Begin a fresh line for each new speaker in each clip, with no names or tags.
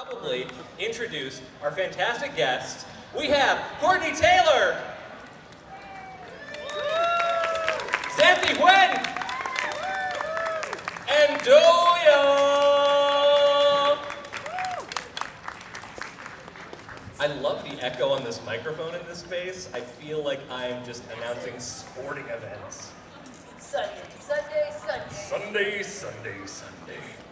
probably introduce our fantastic guests. We have Courtenay Taylor, Xanthe Huynh, and Dolya. I love the echo on this microphone in this space. I feel like I'm just announcing sporting events. Sunday.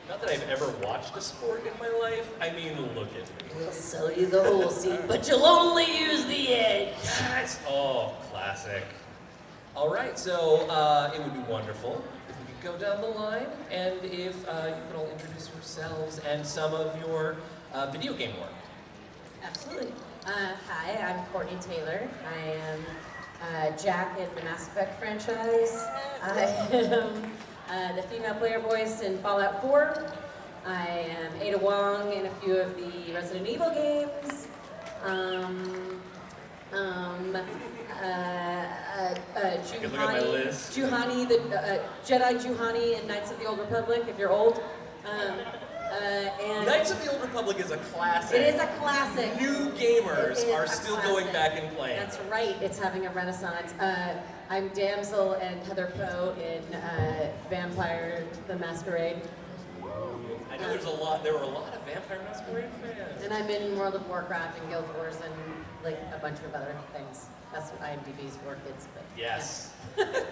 Not that I've ever watched a sport in my life. I mean, look at me.
We'll sell you the whole seat, but you'll only use the edge.
Yes. Oh, classic. All right, so it would be wonderful if we could go down the line and if you could all introduce yourselves and some of your video game work.
Absolutely. Hi, I'm Courtenay Taylor. I am Jack in the Mass Effect franchise. I am the female player voice in Fallout 4. I am Ada Wong in a few of the Resident Evil games. Juhani, the Jedi Juhani in Knights of the Old Republic, if you're old. And
Knights of the Old Republic is a classic.
It is a classic.
New gamers are still going back and playing.
That's right, it's having a renaissance. I'm Damsel and Heather Poe in Vampire the Masquerade.
I know there were a lot of Vampire Masquerade fans.
And I'm in World of Warcraft and Guild Wars and like a bunch of other things. That's what IMDb's for kids. But,
yes. Yeah.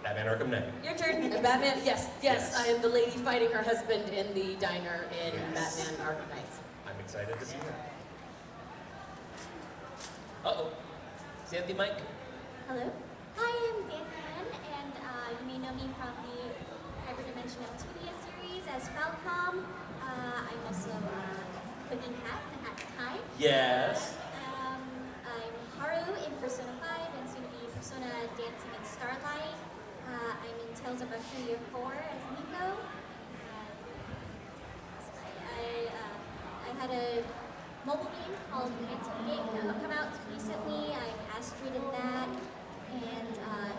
Batman Arkham Knight.
Your turn. Batman, yes. I am the lady fighting her husband in the diner in Batman Arkham Knight.
I'm excited to see that. Uh-oh. Xanthe Mike.
Hello. Hi, I'm Xanthe Huynh, and you may know me from the Hyperdimensional 2D series as Falcom. I'm also Cooking Cat at the time.
Yes.
I'm Haru in Persona 5 and soon to be Persona Dancing in Starlight. I'm in Tales of Valkyria 4 as Nico. I had a mobile game called Anti-Game come out recently. I'm Astrid in that. And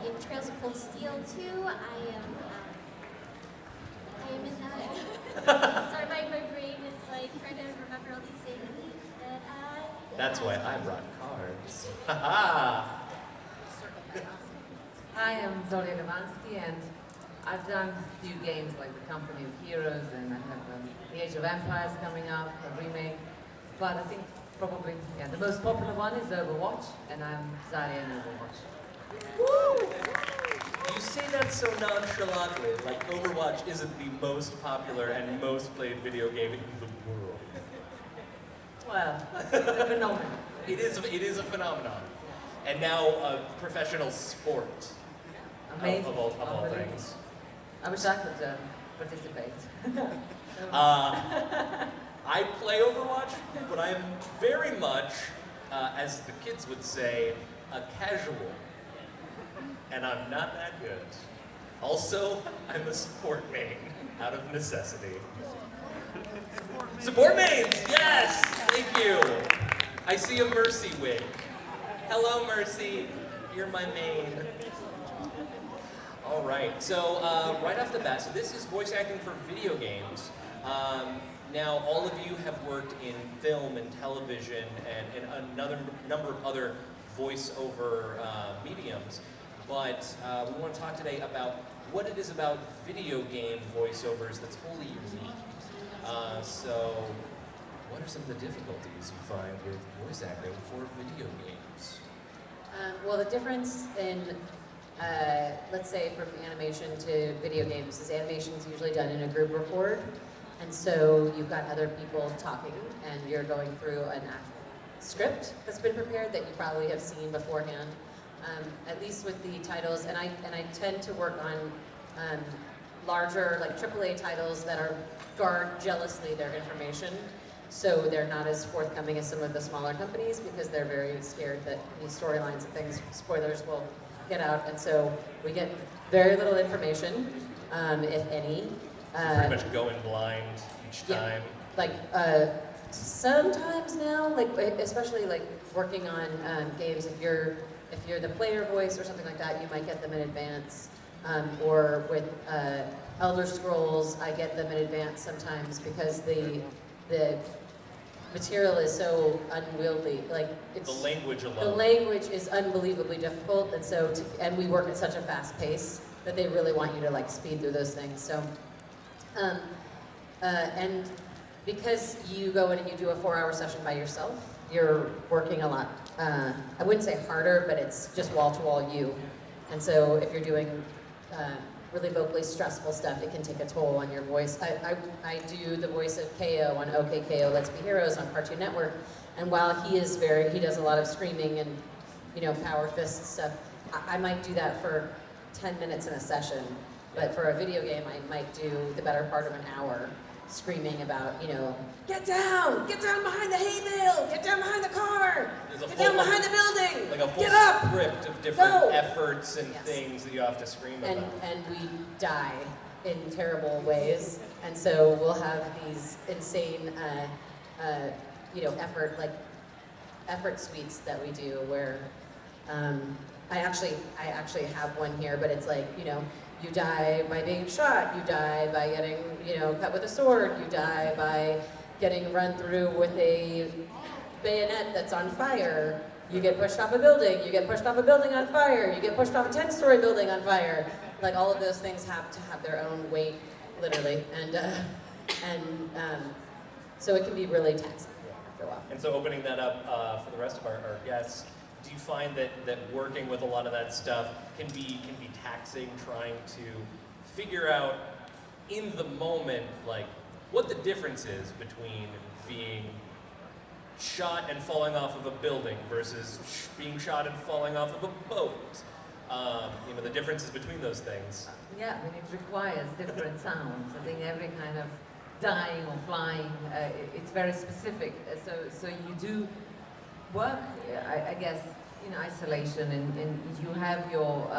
in Trails of Cold Steel 2, I am in that. Sorry, my brain is like trying to remember all these things.
That's why I brought cards. Ha
I am Dolya Gavanski, and I've done a few games like The Company of Heroes, and I have The Age of Empires coming up, a remake. But I think probably the most popular one is Overwatch, and I'm Zarya in Overwatch.
Woo! You say that so nonchalantly, like Overwatch isn't the most popular and most played video game in the world.
Well, it's a phenomenon.
It is a phenomenon. And now a professional sport.
Amazing.
Of all things.
I wish I could participate.
I play Overwatch, but I'm very much, as the kids would say, a casual. And I'm not that good. Also, I'm a support main, out of necessity. Support mains! Yes! Thank you! I see a Mercy wig. Hello, Mercy. You're my main. All right, so right off the bat, so this is voice acting for video games. Now, all of you have worked in film and television and in another number of other voiceover mediums, but we want to talk today about what it is about video game voiceovers that's wholly unique. So, what are some of the difficulties you find with voice acting for video games?
Well, the difference in, let's say, from animation to video games is animation is usually done in a group record, and so you've got other people talking, and you're going through an actual script that's been prepared that you probably have seen beforehand, at least with the titles, and I tend to work on larger, like AAA titles that guard jealously their information. So they're not as forthcoming as some of the smaller companies because they're very scared that these storylines and things, spoilers, will get out. And so we get very little information, if any.
Pretty much going blind each time.
Like sometimes now, like especially like working on games, if you're the player voice or something like that, you might get them in advance. Or with Elder Scrolls, I get them in advance sometimes because the material is so unwieldy. Like
The language alone.
the language is unbelievably difficult, and so and we work at such a fast pace that they really want you to like speed through those things. So, and because you go in and you do a 4-hour session by yourself, you're working a lot. I wouldn't say harder, but it's just wall-to-wall you. And so if you're doing really vocally stressful stuff, it can take a toll on your voice. I do the voice of KO on OK KO Let's Be Heroes on Cartoon Network, and while he does a lot of screaming and, you know, power fist stuff, I might do that for 10 minutes in a session, but for a video game, I might do the better part of an hour screaming about, you know, get down behind the hay bale, get down behind the car, get down behind the building,
like a full
get up,
script of different
go.
efforts and
Yes.
things that you have to scream about.
And we die in terrible ways, and so we'll have these insane, you know, effort suites that we do where, I actually have one here, but it's like, you know, you die by being shot, you die by getting, you know, cut with a sword, you die by getting run through with a bayonet that's on fire, you get pushed off a building, you get pushed off a building on fire, you get pushed off a 10-story building on fire. Like, all of those things have to have their own weight, literally, and so it can be really taxing after a while.
And so opening that up for the rest of our guests, do you find that working with a lot of that stuff can be taxing, trying to figure out in the moment, like, what the difference is between being shot and falling off of a building versus being shot and falling off of a boat? You know, the differences between those things.
Yeah, I mean, it requires different sounds. I think every kind of dying or flying, it's very specific. So you do work, I guess, in isolation, and you have your,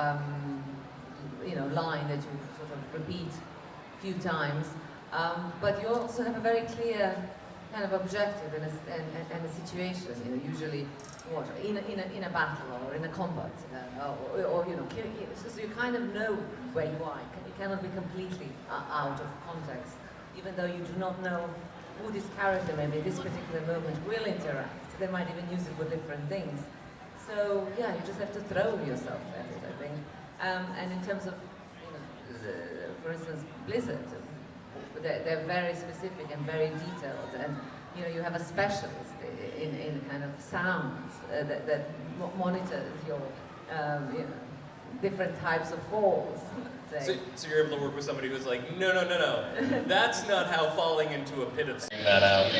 you know, line that you sort of repeat a few times, but you also have a very clear kind of objective and a situation. You know, usually, what in a battle or in a combat, or you know, so you kind of know where you are. You cannot be completely out of context, even though you do not know who this character, maybe this particular moment, will interact. They might even use it for different things. So yeah, you just have to throw yourself at it, I think. And in terms of, you know, for instance, Blizzard, they're very specific and very detailed, and you know, you have a specialist in kind of sounds that monitors your you know, different types of falls.
So you're able to work with somebody who's like, no, that's not how falling into a pit of that out.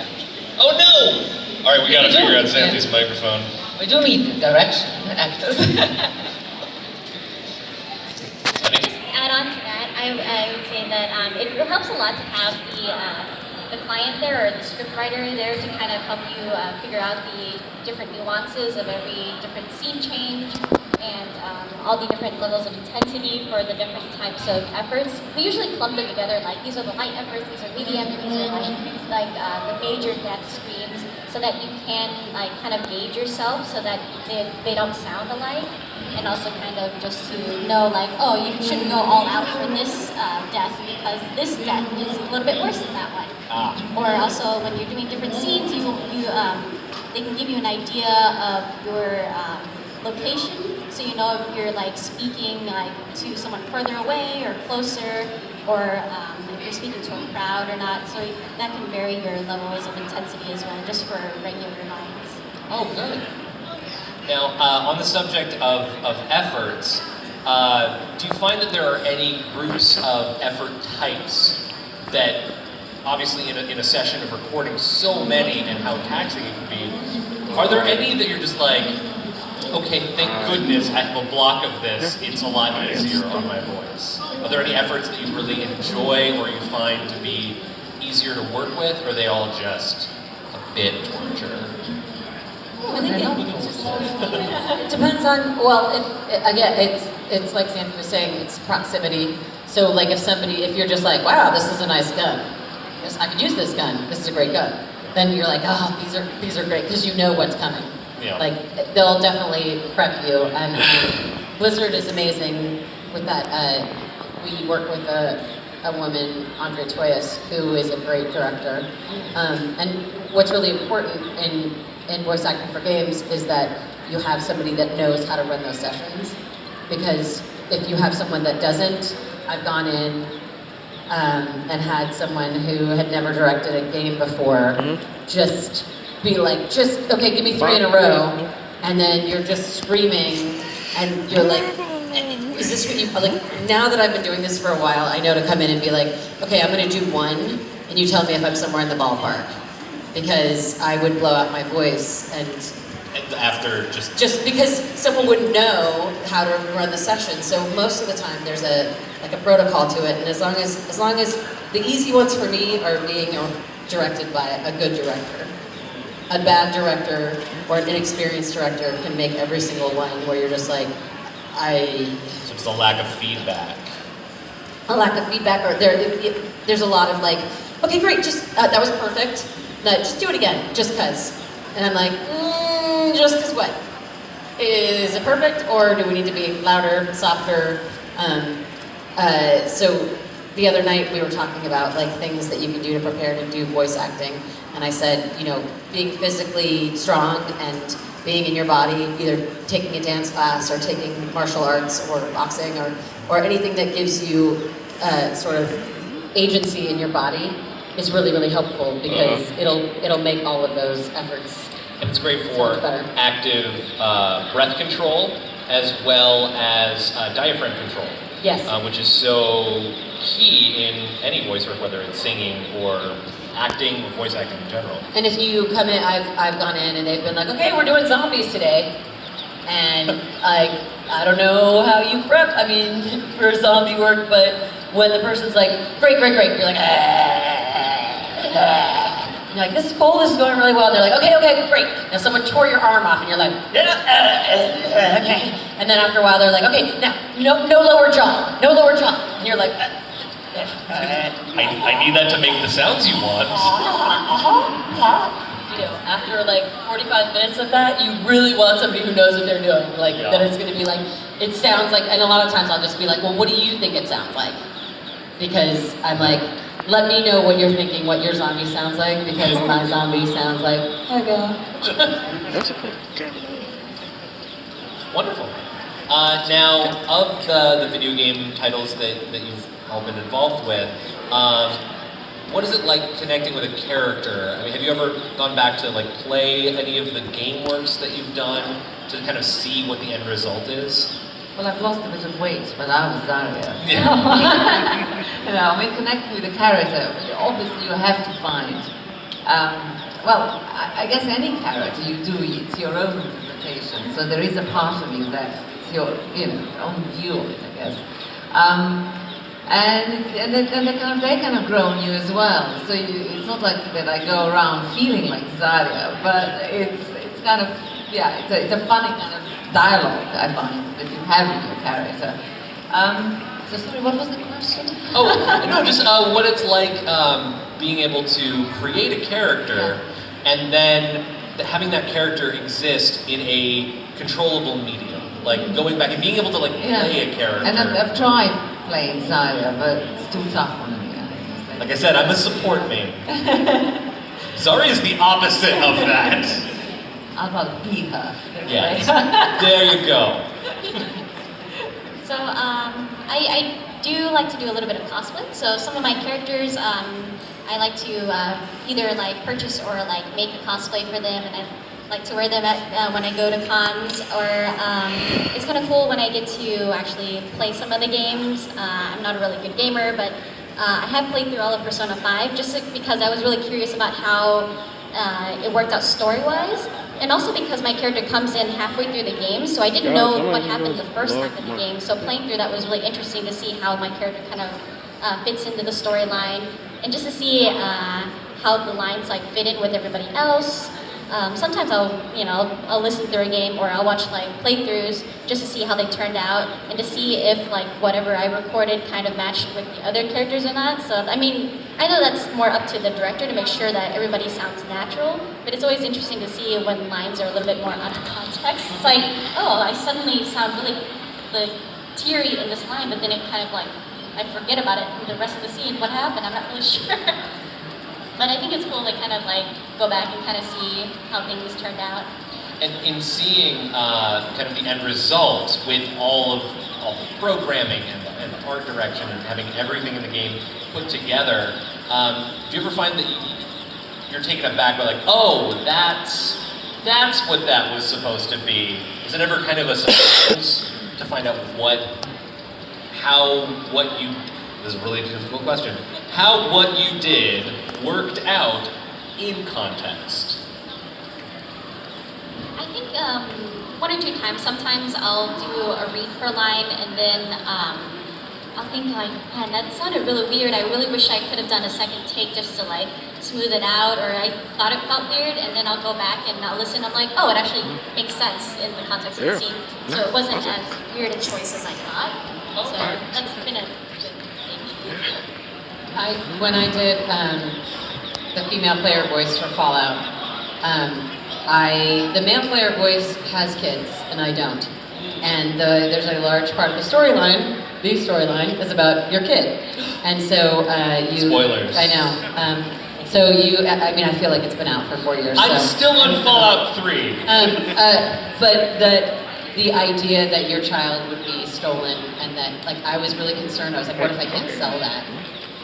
Oh no! All right, we gotta figure out Xanthe's microphone.
We do need direction actors.
Add on to that, I would say that it helps a lot to have the client there or the scriptwriter there to kind of help you figure out the different nuances of every different scene change and all the different levels of intensity for the different types of efforts. We usually clump them together, like these are the light efforts, these are medium, these are like the major death screams, so that you can like kind of gauge yourself so that they don't sound alike, and also kind of just to know like, oh, you shouldn't go all out for this death because this death is a little bit worse than that one. Or also when you're doing different scenes, they can give you an idea of your location, so you know if you're like speaking like to someone further away or closer, or if you're speaking to a crowd or not. So that can vary your levels of intensity as well, just for regular lines.
Oh, good. Now, on the subject of efforts, do you find that there are any groups of effort types that, obviously in a session of recording so many and how taxing it can be, are there any that you're just like, okay, thank goodness I have a block of this, it's a lot easier on my voice? Are there any efforts that you really enjoy or you find to be easier to work with, or are they all just a bit torture?
I think it depends on, well, again, it's like Xanthe was saying, it's proximity. So like if you're just like, wow, this is a nice gun, yes, I could use this gun, this is a great gun, then you're like, oh, these are great, because you know what's coming.
Yeah.
Like, they'll definitely prep you, and Blizzard is amazing with that. We work with a woman, Andre Toyas, who is a great director. And what's really important in voice acting for games is that you have somebody that knows how to run those sessions. Because if you have someone that doesn't, I've gone in and had someone who had never directed a game before just be like, okay, give me 3 in a row, and then you're just screaming, and you're like, is this what you, like, now that I've been doing this for a while, I know to come in and be like, okay, I'm gonna do 1, and you tell me if I'm somewhere in the ballpark. Because I would blow out my voice, and
after
just because someone wouldn't know how to run the session. So most of the time there's a protocol to it, and as long as the easy ones for me are being directed by a good director. A bad director or an inexperienced director can make every single one where you're just like,
So it's a lack of feedback.
A lack of feedback, or there's a lot of like, okay, great, just that was perfect. No, just do it again, just cause. And I'm like, just cause what? Is it perfect, or do we need to be louder, softer? So the other night we were talking about like things that you can do to prepare to do voice acting, and I said, you know, being physically strong and being in your body, either taking a dance class or taking martial arts or boxing or anything that gives you sort of agency in your body is really, really helpful, because it'll make all of those efforts.
And it's great for active breath control as well as diaphragm control.
Yes.
Which is so key in any voice work, whether it's singing or acting or voice acting in general.
And if you come in, I've gone in and they've been like, okay, we're doing zombies today. And I don't know how you prep, I mean, for zombie work, but when the person's like, great, you're like, you're like, this is cool, this is going really well. And they're like, okay, great. Now someone tore your arm off and you're like, okay. And then after a while they're like, okay, now, no lower jaw. And you're like,
I need that to make the sounds you want.
You know, after like 45 minutes of that, you really want somebody who knows what they're doing. Like, that it's gonna be like, it sounds like, and a lot of times I'll just be like, well, what do you think it sounds like? Because I'm like, let me know what you're thinking, what your zombie sounds like, because my zombie sounds like, okay.
Wonderful. Now, of the video game titles that you've all been involved with, what is it like connecting with a character? I mean, have you ever gone back to like play any of the game works that you've done to kind of see what the end result is?
Well, I've lost a bit of weight, but I was Zarya.
Yeah.
You know, I mean, connecting with the character, obviously you have to find, well, I guess any character you do, it's your own interpretation. So there is a part of you that it's your, own view of it, I guess. And they kind of grow on you as well. So it's not like that I go around feeling like Zarya, but it's kind of, it's a funny kind of dialogue, I find, that you have with your character. So sorry, what was the question?
No, just what it's like being able to create a character and then having that character exist in a controllable medium. Like going back and being able to like play a character.
And I've tried playing Zarya, but it's too tough for me.
Like I said, I'm a support main. Zarya is the opposite of that.
I'll probably beat her.
Yes. There you go.
So I do like to do a little bit of cosplay. So some of my characters, I like to either like purchase or like make a cosplay for them, and I like to wear them at, when I go to cons. Or it's kind of cool when I get to actually play some of the games. I'm not a really good gamer, but I have played through all of Persona 5 just because I was really curious about how it worked out story-wise. And also because my character comes in halfway through the game, so I didn't know what happened the first half of the game. So playing through that was really interesting to see how my character kind of fits into the storyline, and just to see how the lines like fit in with everybody else. Sometimes I'll listen through a game, or I'll watch like playthroughs just to see how they turned out, and to see if like whatever I recorded kind of matched with the other characters or not. So I mean, I know that's more up to the director to make sure that everybody sounds natural, but it's always interesting to see when lines are a little bit more out of context. It's like, oh, I suddenly sound really like teary in this line, but then it kind of like,
I forget about it in the rest of the scene. What happened? I'm not really sure. But I think it's cool to kind of like go back and kind of see how things turned out.
And in seeing kind of the end result with all the programming and the art direction and having everything in the game put together, do you ever find that you're taken aback by like, oh, that's what that was supposed to be? Is it ever kind of a surprise to find out this is a really difficult question, how what you did worked out in context?
I think one or two times. Sometimes I'll do a read for a line and then I'll think like, man, that sounded really weird. I really wish I could have done a second take just to like smooth it out, or I thought it felt weird, and then I'll go back and I'll listen. I'm like, oh, it actually makes sense in the context of the scene. So it wasn't as weird a choice as I thought. So that's been a good thing.
When I did the female player voice for Fallout, the male player voice has kids, and I don't. And there's a large part of the storyline. The storyline is about your kid, and so
Spoilers.
I know. So I feel like it's been out for 4 years.
I'm still on Fallout 3.
But the idea that your child would be stolen, and that, like, I was really concerned. I was like, what if I can't sell that?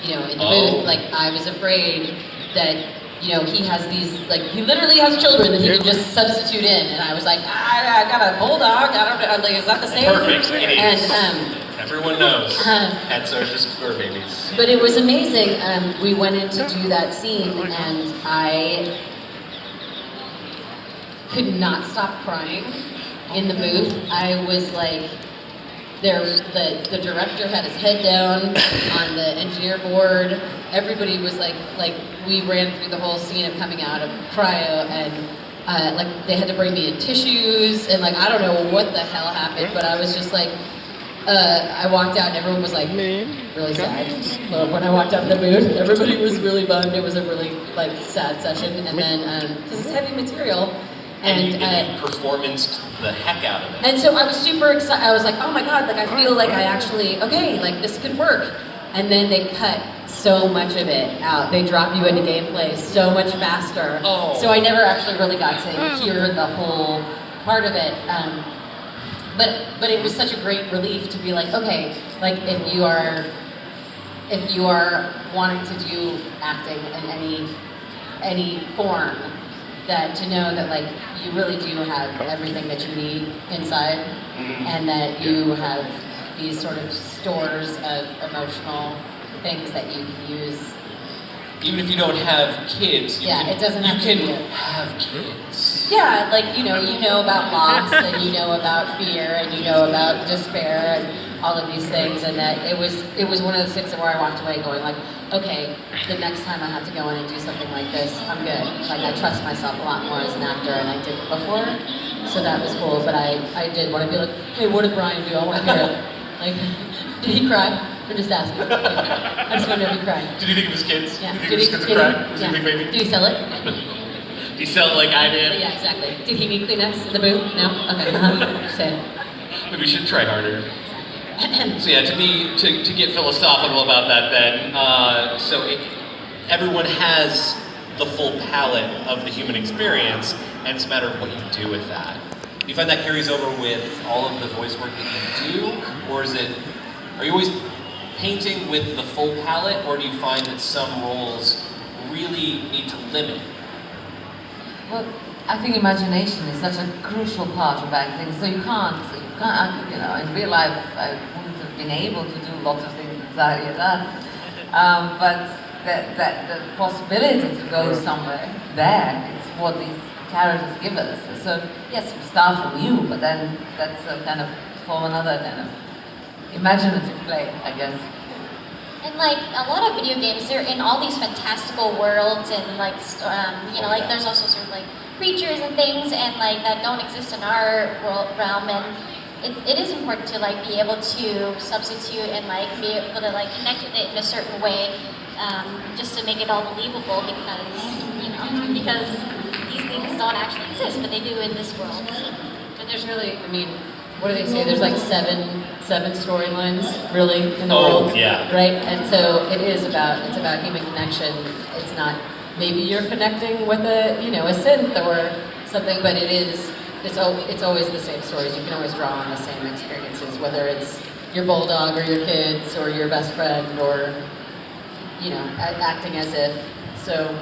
You know, in the booth, like, I was afraid that, you know, he has these, like, he literally has children that he can just substitute in, and I was like, I got a bulldog, I don't know, I'm like, is that the same?
Perfect, it is.
And,
everyone knows, pets are just fur babies.
But it was amazing. We went in to do that scene, and I could not stop crying in the booth. I was like, the director had his head down on the engineer board. Everybody was like we ran through the whole scene of coming out of cryo, and like they had to bring me in tissues, and like I don't know what the hell happened, but I was just like, I walked out and everyone was like really sad. Well, when I walked out of the booth, everybody was really bummed. It was a really like sad session, and then because it's heavy material.
And you performanced the heck out of it.
And so I was super excited. I was like, oh my god, like I feel like I actually, okay, like this could work. And then they cut so much of it out. They drop you into gameplay so much faster.
Oh.
So I never actually really got to hear the whole part of it. But it was such a great relief to be like, okay, like if you are wanting to do acting in any form, that to know that like you really do have everything that you need inside, and that you have these sort of stores of emotional things that you can use.
Even if you don't have kids,
it doesn't have to be
have kids.
Yeah, like you know about loss, and you know about fear, and you know about despair, and all of these things, and that it was one of those things where I walked away going like, okay, the next time I have to go in and do something like this, I'm good. Like I trust myself a lot more as an actor than I did before, so that was cool. But I did want to be like, hey, what did Brian do? I want to hear it. Like, did he cry? Or just asking? I just wonder if he cried.
Did he think of his kids?
Yeah.
Did he think of his kids cry? Was he a big baby?
Did he sell it?
Did he sell it like I did?
Yeah, exactly. Did he need Kleenex in the booth? No? Okay. Same.
Maybe we should try harder. So yeah, to get philosophical about that then, everyone has the full palette of the human experience, and it's a matter of what you do with that. Do you find that carries over with all of the voice work that you do, or are you always painting with the full palette, or do you find that some roles really need to limit?
Well, I think imagination is such a crucial part of acting, so you can't, you know, in real life I wouldn't have been able to do lots of things that Zarya does, but the possibility to go somewhere there is what these characters give us. So yes, you start from you, but then that's a kind of whole another kind of imaginative play, I guess.
And like a lot of video games, they're in all these fantastical worlds, and like you know, like there's also sort of like creatures and things, and like that don't exist in our realm, and it is important to like be able to substitute and like be able to like connect with it in a certain way, just to make it all believable, because these things don't actually exist, but they do in this world.
And there's really, I mean, what do they say? There's like seven storylines really in the world,
yeah.
right? And so it's about human connection. It's not maybe you're connecting with a synth or something, but it's always the same stories. You can always draw on the same experiences, whether it's your bulldog or your kids or your best friend or acting as if. So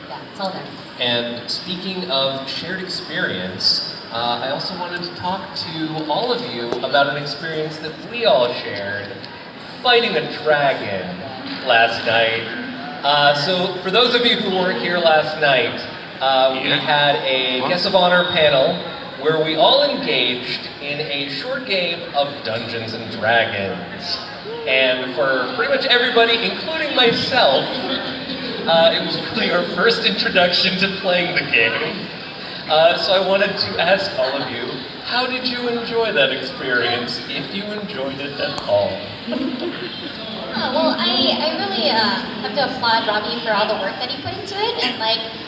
yeah, it's all there.
And speaking of shared experience, I also wanted to talk to all of you about an experience that we all shared, fighting a dragon last night. So for those of you who weren't here last night, we had a guest of honor panel where we all engaged in a short game of Dungeons and Dragons. And for pretty much everybody, including myself, it was really our first introduction to playing the game. So I wanted to ask all of you, how did you enjoy that experience, if you enjoyed it at all?
Well, I really have to applaud Robbie for all the work that he put into it, and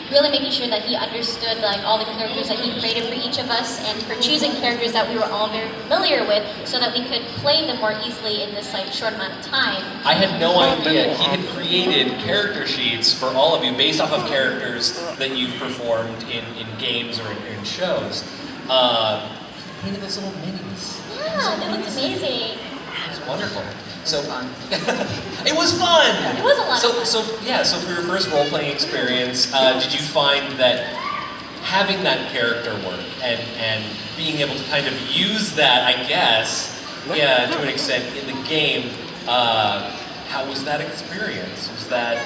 really making sure that he understood all the characters that he created for each of us, and for choosing characters that we were all very familiar with, so that we could play them more easily in this short amount of time.
I had no idea he had created character sheets for all of you based off of characters that you've performed in games or in shows. He painted those little minis.
Yeah, that looks amazing.
It was wonderful. So it was fun.
It was a lot of fun.
So for your first role-playing experience, did you find that having that character work and being able to kind of use that, I guess, to an extent in the game, how was that experience? Was that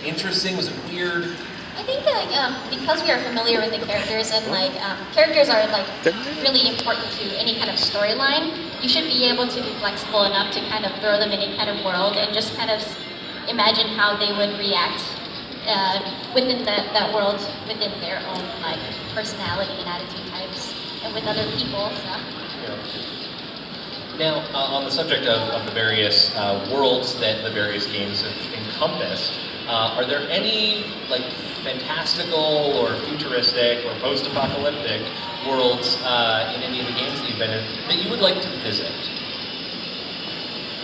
interesting? Was it weird?
I think because we are familiar with the characters, and characters are really important to any kind of storyline, you should be able to be flexible enough to kind of throw them in any kind of world and just kind of imagine how they would react within that world, within their own personality and attitude types, and with other people. So.
Yeah. Now, on the subject of the various worlds that the various games have encompassed, are there any fantastical or futuristic or post-apocalyptic worlds in any of the games that you've been in that you would like to visit?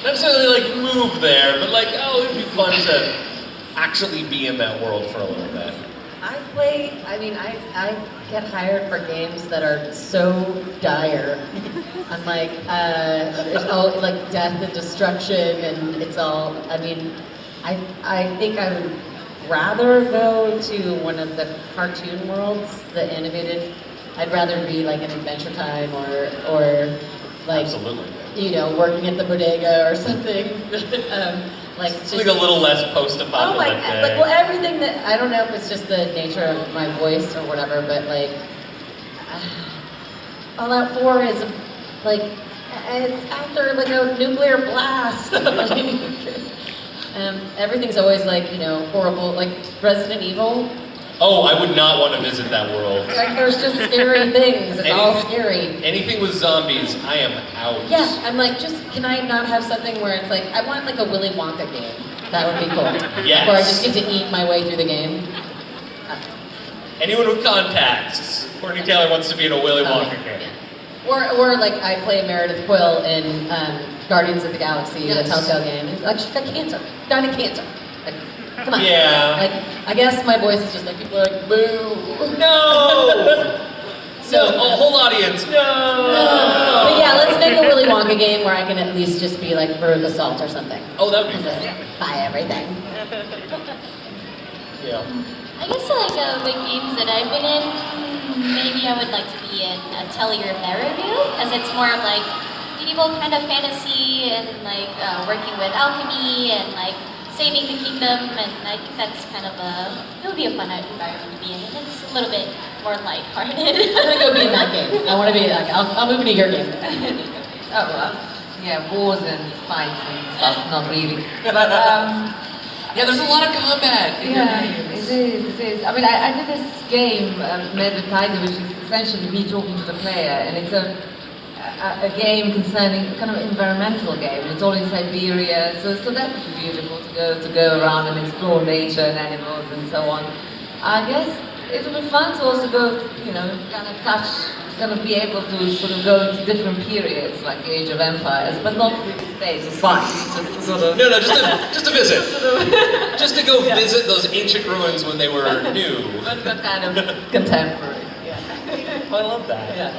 Not necessarily move there, but it'd be fun to actually be in that world for a little bit.
I get hired for games that are so dire. I'm there's all death and destruction, and it's all, I think I would rather go to one of the cartoon worlds, the animated. I'd rather be an Adventure Time or
Absolutely.
Working at the bodega or something.
Something a little less post-apocalyptic.
Well, everything that, I don't know if it's just the nature of my voice or whatever, but Fallout 4 is it's after a nuclear blast. Everything's always horrible, Resident Evil.
Oh, I would not want to visit that world.
There's just scary things. It's all scary.
Anything with zombies, I am out.
Yeah, I'm can I not have something where it's I want a Willy Wonka game. That would be cool.
Yes.
Where I just get to eat my way through the game.
Anyone with contacts. Courtenay Taylor wants to be in a Willy Wonka game.
Or I play Meredith Quill in Guardians of the Galaxy, the Telltale game. She's got cancer. Died of cancer. Come on.
Yeah.
I guess my voice is just people are boo.
No!
So,
a whole audience, no!
But yeah, let's make a Willy Wonka game where I can at least just be Veruca Salt or something.
Oh, that would be fun.
Buy everything.
Yeah.
I guess the games that I've been in, maybe I would like to be in Atelier Merivale, because it's more of medieval kind of fantasy and working with alchemy and saving the kingdom, and I think that's kind of it would be a fun environment to be in. It's a little bit more lighthearted.
I'm gonna go be in that game. I want to be in that game. I'll move into your game.
Oh, well, yeah, wars and fights and stuff, not really. But,
yeah, there's a lot of combat in your games.
It is. I did this game, Made with Tiger, which is essentially me talking to the player, and it's a game concerning kind of environmental game. It's all in Siberia, so that would be beautiful to go around and explore nature and animals and so on. I guess it'll be fun to also go, you know, kind of be able to sort of go into different periods, like the Age of Empires, but not really stays. It's fine. Just to sort of
No, just to visit. Just to go visit those ancient ruins when they were new.
but kind of contemporary. Yeah.
I love that.
Yeah.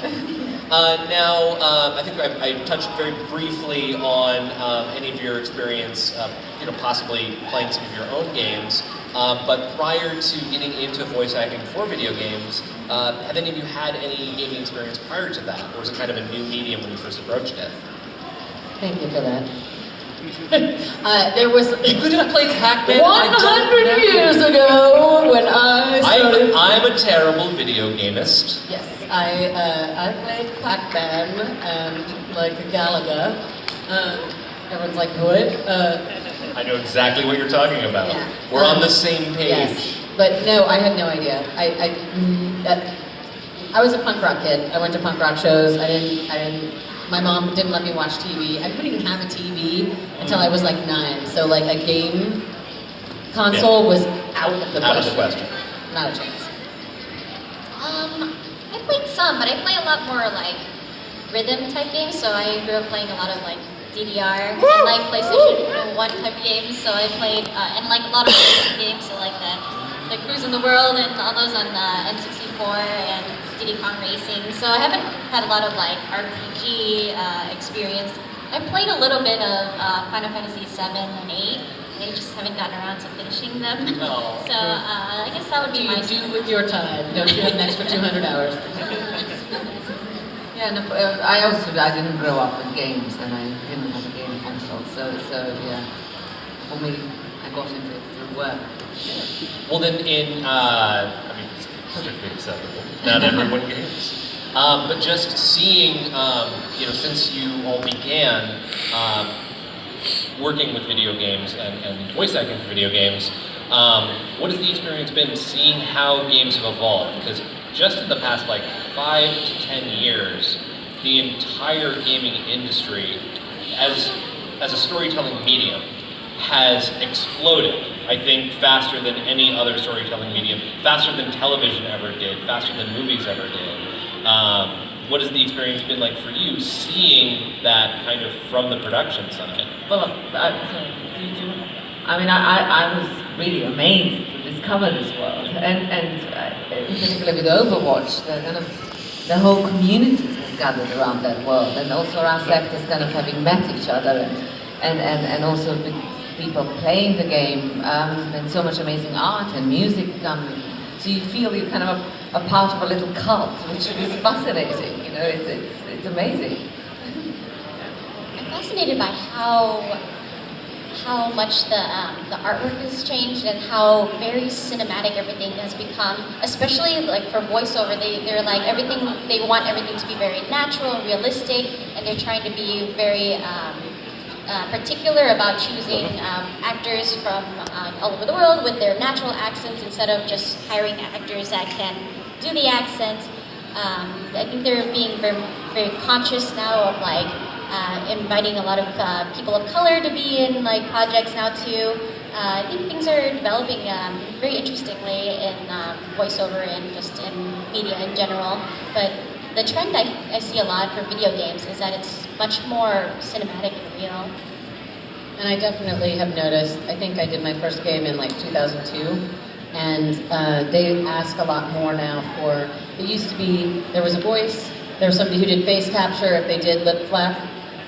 Now, I think I touched very briefly on any of your experience, you know, possibly playing some of your own games. But prior to getting into voice acting for video games, have any of you had any gaming experience prior to that? Or was it kind of a new medium when you first approached it?
Thank you for that.
There was
You could have played Pac-Man.
100 years ago when I started.
I'm a terrible video gamist.
Yes, I played Pac-Man and like a Galaga. Everyone's like, what?
I know exactly what you're talking about.
Yeah.
We're on the same page.
Yes, but no, I had no idea. I was a punk rock kid. I went to punk rock shows. My mom didn't let me watch TV. I couldn't even have a TV until I was like 9. So like a game console was out of the question.
Out of the question.
Not a chance.
I played some, but I play a lot more like rhythm type games. So I grew up playing a lot of like DDR and like PlayStation 1 type games. So I played and like a lot of racing games. So like the Cruise in the World and all those on N64 and Diddy Kong Racing. So I haven't had a lot of like RPG experience. I played a little bit of Final Fantasy 7 and 8. I just haven't gotten around to finishing them.
Oh.
So I guess that would be my.
What do you do with your time? Don't you have an extra 200 hours?
Yeah, no, I didn't grow up with games, and I didn't have a game console, so yeah, for me, I got into it through work.
Well then I mean, it's perfectly acceptable. Not everyone games. But just seeing, you know, since you all began working with video games and voice acting for video games, what has the experience been seeing how games have evolved? Because just in the past like 5 to 10 years, the entire gaming industry as a storytelling medium has exploded. I think faster than any other storytelling medium, faster than television ever did, faster than movies ever did. What has the experience been like for you, seeing that kind of from the production side?
Well, I mean, I was really amazed to discover this world, and particularly with Overwatch, the whole community has gathered around that world, and also around sectors kind of having met each other, and also with people playing the game, and so much amazing art and music coming. So you feel you're kind of a part of a little cult, which is fascinating. You know, it's amazing.
I'm fascinated by how much the artwork has changed and how very cinematic everything has become. Especially like for voiceover, they're like they want everything to be very natural and realistic, and they're trying to be very particular about choosing actors from all over the world with their natural accents instead of just hiring actors that can do the accent. I think they're being very, very conscious now of like inviting a lot of people of color to be in like projects now too. I think things are developing very interestingly in voiceover and just in media in general. But the trend I see a lot for video games is that it's much more cinematic and real.
And I definitely have noticed, I think I did my first game in like 2002, and they ask a lot more now for, it used to be, there was a voice, there was somebody who did face capture if they did lip flap,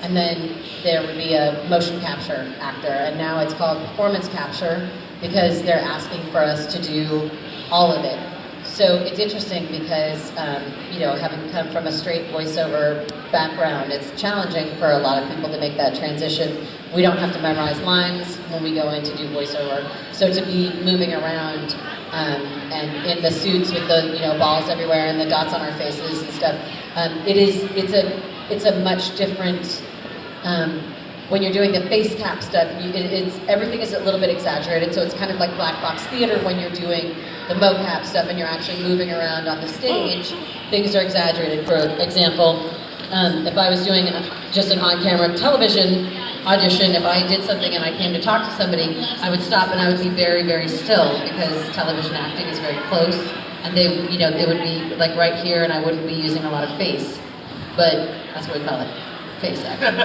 and then there would be a motion capture actor, and now it's called performance capture because they're asking for us to do all of it. So it's interesting because, you know, having come from a straight voiceover background, it's challenging for a lot of people to make that transition. We don't have to memorize lines when we go in to do voiceover. So to be moving around and in the suits with the, you know, balls everywhere and the dots on our faces and stuff, it's a much different, when you're doing the face cap stuff, everything is a little bit exaggerated, so it's kind of like black box theater when you're doing the mocap stuff and you're actually moving around on the stage. Things are exaggerated. For example, if I was doing just an on-camera television audition, if I did something and I came to talk to somebody, I would stop and I would be very, very still because television acting is very close
and they, you know, they would be like right here, and I wouldn't be using a lot of face, but that's what we call it, face acting.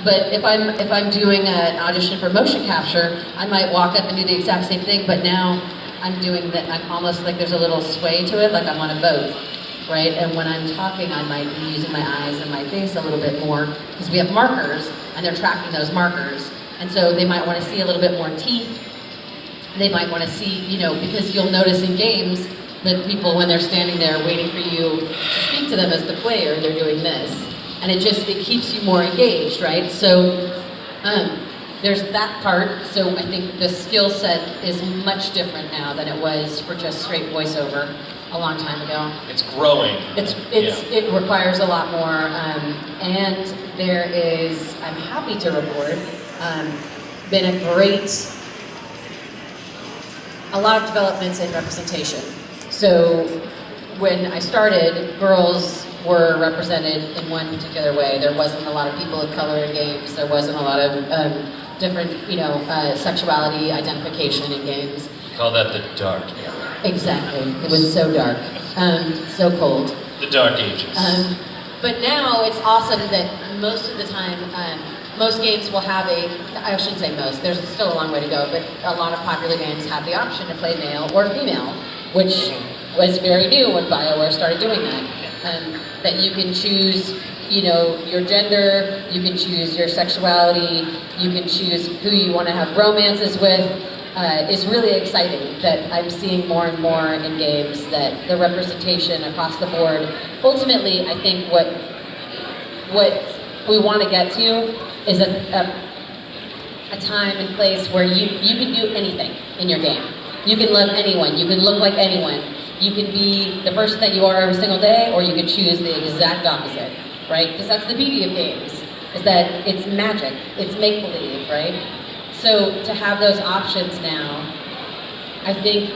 But if I'm doing an audition for motion capture, I might walk up and do the exact same thing, but now I'm doing that. I'm almost like there's a little sway to it, like I'm on a boat, right? And when I'm talking, I might be using my eyes and my face a little bit more because we have markers, and they're tracking those markers, and so they might want to see a little bit more teeth. They might want to see, you know, because you'll notice in games that people, when they're standing there waiting for you to speak to them as the player, they're doing this. And it keeps you more engaged, right? So there's that part. So I think the skill set is much different now than it was for just straight voiceover a long time ago.
It's growing.
It requires a lot more. And there is, I'm happy to report, been a lot of developments in representation. So when I started, girls were represented in one particular way. There wasn't a lot of people of color in games. There wasn't a lot of different, you know, sexuality identification in games.
You call that the dark era.
Exactly. It was so dark, so cold.
The dark ages.
But now it's awesome that most of the time, most games will have I shouldn't say most, there's still a long way to go, but a lot of popular games have the option to play male or female, which was very new when BioWare started doing that. That you can choose, you know, your gender, you can choose your sexuality, you can choose who you want to have romances with. Is really exciting that I'm seeing more and more in games that the representation across the board. Ultimately, I think what we want to get to is a time and place where you can do anything in your game. You can love anyone, you can look like anyone, you can be the person that you are every single day, or you can choose the exact opposite, right? Because that's the beauty of games, is that it's magic, it's make-believe, right? So to have those options now, I think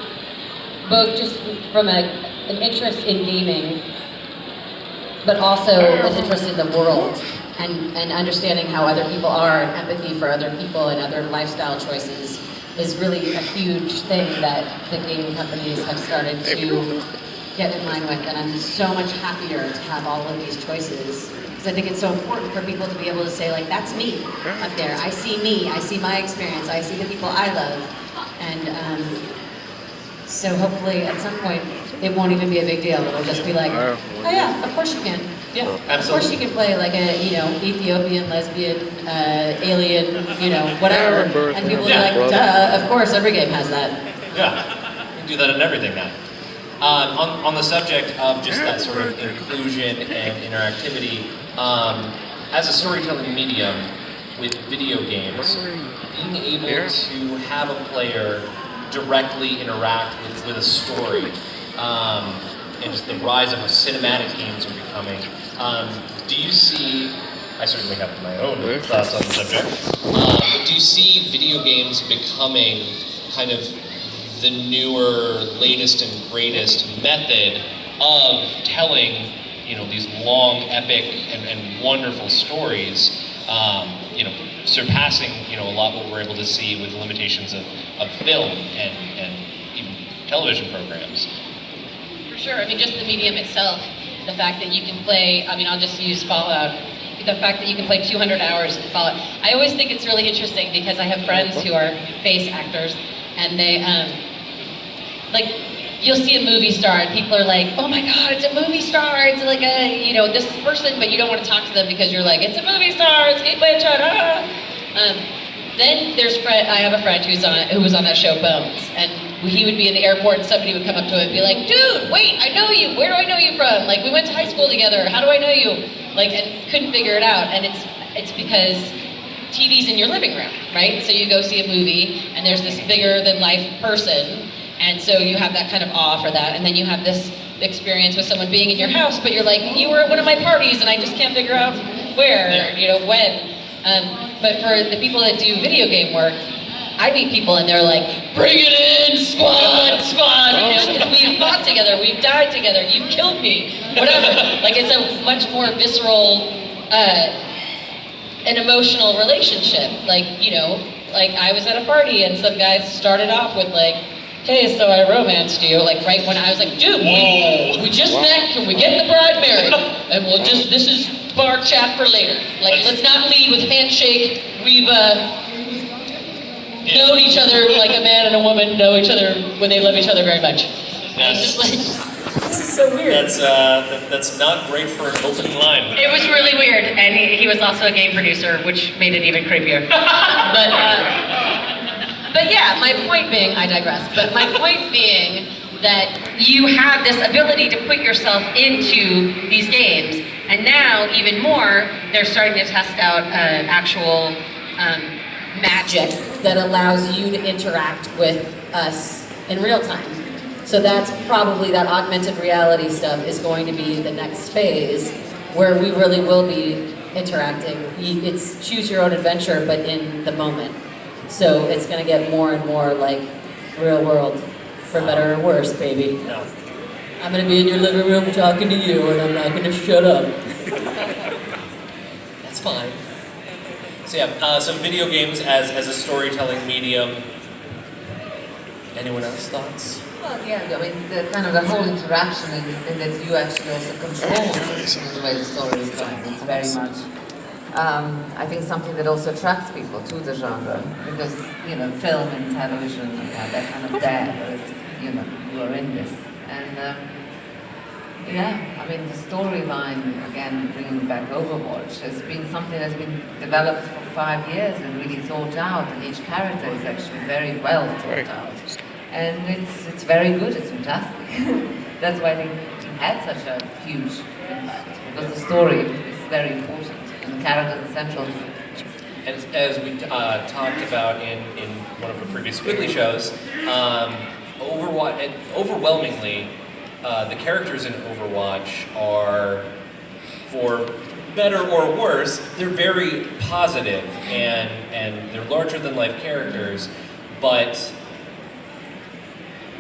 both just from an interest in gaming, but also an interest in the world, and understanding how other people are, and empathy for other people and other lifestyle choices is really a huge thing that the game companies have started to get in line with. And I'm so much happier to have all of these choices, because I think it's so important for people to be able to say, like, that's me up there. I see me, I see my experience, I see the people I love. And so hopefully at some point it won't even be a big deal. It'll just be like, oh yeah, of course you can.
Yeah, absolutely.
Of course you can play like a, you know, Ethiopian, lesbian, alien, you know, whatever. And people will be like, duh, of course every game has that.
Yeah, you can do that in everything now. On the subject of just that sort of inclusion and interactivity, as a storytelling medium with video games, being able to have a player directly interact with a story, and just the rise of cinematic games are becoming, do you see, I certainly have my own thoughts on the subject, but do you see video games becoming kind of the newer, latest and greatest method of telling, you know, these long, epic, and wonderful stories, you know, surpassing, you know, a lot what we're able to see with the limitations of film and even television programs?
For sure, I mean, just the medium itself, the fact that you can play, I mean, I'll just use Fallout, the fact that you can play 200 hours in Fallout. I always think it's really interesting because I have friends who are face actors, and they, like, you'll see a movie star and people are like, oh my god, it's a movie star, it's like a, you know, this person, but you don't want to talk to them because you're like, it's a movie star, it's Kate Blanchett, ah. Then there's I have a friend who was on that show, Bones, and he would be in the airport and somebody would come up to him and be like, dude, wait, I know you, where do I know you from? Like, we went to high school together, how do I know you? Like, and couldn't figure it out, and it's because TV's in your living room, right? So you go see a movie, and there's this bigger than life person, and so you have that kind of awe for that, and then you have this experience with someone being in your house, but you're like, you were at one of my parties, and I just can't figure out where, you know, when. But for the people that do video game work, I meet people and they're like, bring it in, squad, and we've fought together, we've died together, you've killed me, whatever. Like, it's a much more visceral, an emotional relationship. Like, you know, like I was at a party and some guys started off with like, hey, so I romanced you, like right when I was like, dude, we just met, can we get the bride married? And we'll just, this is bar chat for later. Like, let's not lead with handshake. We've known each other like a man and a woman know each other when they love each other very much. And it's just like,
This is so weird.
That's not great for an opening line.
it was really weird, and he was also a game producer, which made it even creepier. But yeah, my point being, I digress, but my point being that you have this ability to put yourself into these games, and now, even more, they're starting to test out actual magic that allows you to interact with us in real time. So that's probably, that augmented reality stuff is going to be the next phase where we really will be interacting. It's choose your own adventure, but in the moment. So it's gonna get more and more like real world, for better or worse, baby.
No.
I'm gonna be in your living room talking to you and I'm not gonna shut up.
That's fine. So yeah, so video games as a storytelling medium. Anyone else thoughts?
Well, yeah, I mean, the whole interaction and that you actually also control the way the story is going. It's very much, I think, something that also attracts people to the genre, because, you know, film and television, they're kind of there, whereas, you know, you are in this. And, yeah, I mean, the storyline, again, bringing back Overwatch, has been something that's been developed for 5 years and really thought out, and each character is actually very well thought out. And it's very good, it's fantastic. That's why I think it had such a huge impact, because the story is very important, and the characters are central.
As we talked about in one of our previous Squiggly shows, Overwatch, and overwhelmingly, the characters in Overwatch are, for better or worse, they're very positive, and they're larger than life characters, but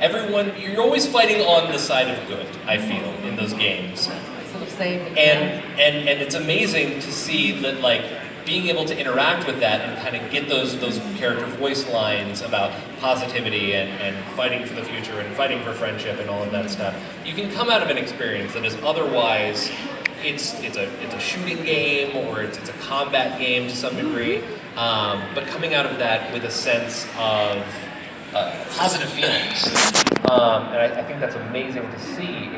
everyone, you're always fighting on the side of good, I feel, in those games.
Sort of same.
And it's amazing to see that, like, being able to interact with that and kind of get those character voice lines about positivity and fighting for the future and fighting for friendship and all of that stuff. You can come out of an experience that is otherwise, it's a shooting game or it's a combat game to some degree, but coming out of that with a sense of positive feelings. And I think that's amazing to see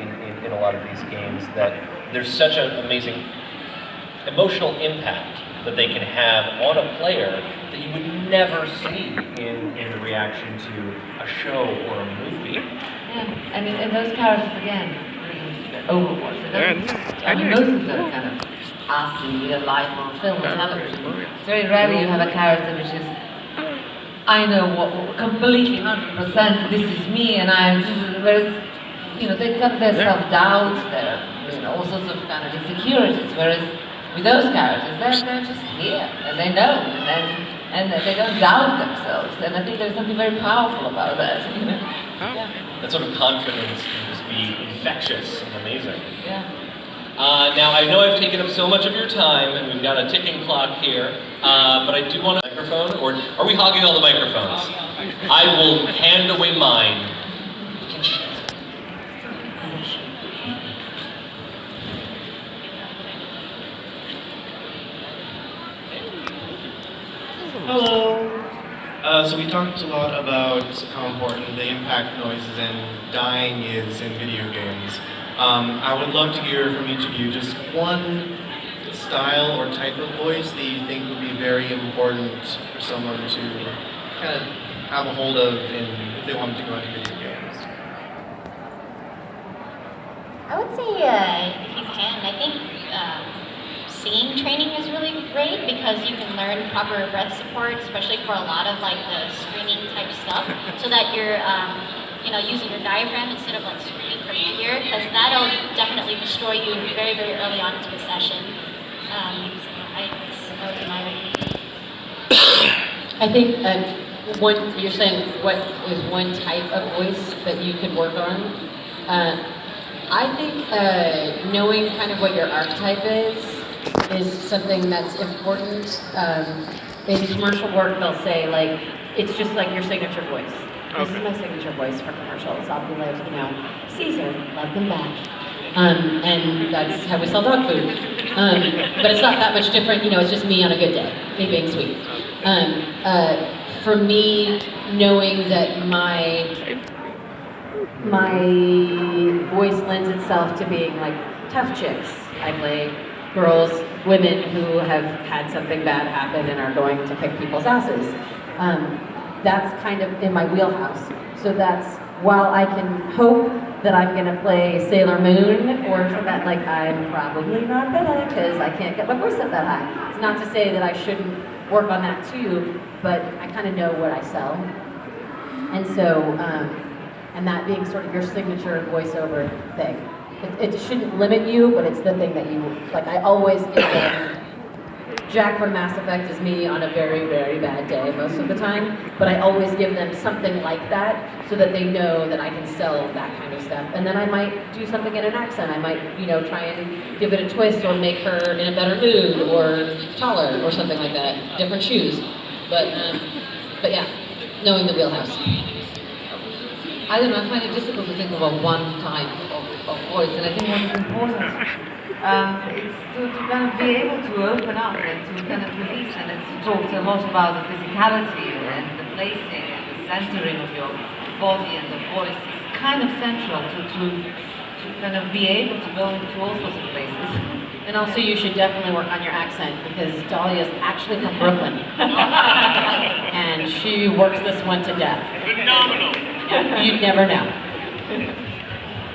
in a lot of these games, that there's such an amazing emotional impact that they can have on a player that you would never see in the reaction to a show or a movie.
Yeah, I mean, and those characters, again, Overwatch, I mean, most of them are kind of us in real life on film and television. It's very rarely you have a character which is, I know what completely 100% this is me, and I'm, whereas, you know, they got their self-doubts, their, you know, all sorts of kind of insecurities, whereas with those characters, they're just here, and they know, and they don't doubt themselves, and I think there's something very powerful about that, you know? Yeah.
That sort of confidence can just be infectious and amazing.
Yeah.
Now, I know I've taken up so much of your time, and we've got a ticking clock here, but I do want a microphone, or are we hogging all the microphones? I will hand away mine. You can share.
Hello. So we talked a lot about how important the impact noises and dying is in video games. I would love to hear from each of you just one style or type of voice that you think would be very important for someone to kind of have a hold of if they wanted to go into video games.
I would say, if you can, I think singing training is really great because you can learn proper breath support, especially for a lot of like the screaming type stuff, so that you're, you know, using your diaphragm instead of like screaming from fear, because that'll definitely destroy you very, very early on into a session. That would be my rating.
I think you're saying what is one type of voice that you could work on? I think knowing kind of what your archetype is something that's important. In commercial work, they'll say like, it's just like your signature voice.
This is my signature voice for commercials. I'll be like, you know, Caesar, welcome back. And that's how we sell dog food. But it's not that much different, you know, it's just me on a good day, me being sweet. For me, knowing that my voice lends itself to being like tough chicks. I play girls, women who have had something bad happen and are going to kick people's asses. That's kind of in my wheelhouse. So that's, while I can hope that I'm gonna play Sailor Moon or something, like I'm probably not gonna because I can't get my voice up that high. It's not to say that I shouldn't work on that too, but I kind of know what I sell. And so, and that being sort of your signature voiceover thing. It shouldn't limit you, but it's the thing that you, like I always give them. Jack from Mass Effect is me on a very, very bad day most of the time, but I always give them something like that so that they know that I can sell that kind of stuff. And then I might do something in an accent. I might, you know, try and give it a twist or make her in a better mood or taller or something like that. Different shoes. But yeah, knowing the wheelhouse.
I don't know, I find it difficult to think of a one type of voice, and I think what's important is to kind of be able to open up and to kind of release, and it's talked a lot about the physicality and the placing and the centering of your body and the voice is kind of central to kind of be able to go into all sorts of places.
And also you should definitely work on your accent because Dolya is actually from Brooklyn. And she works this one to death.
Phenomenal.
You'd never know.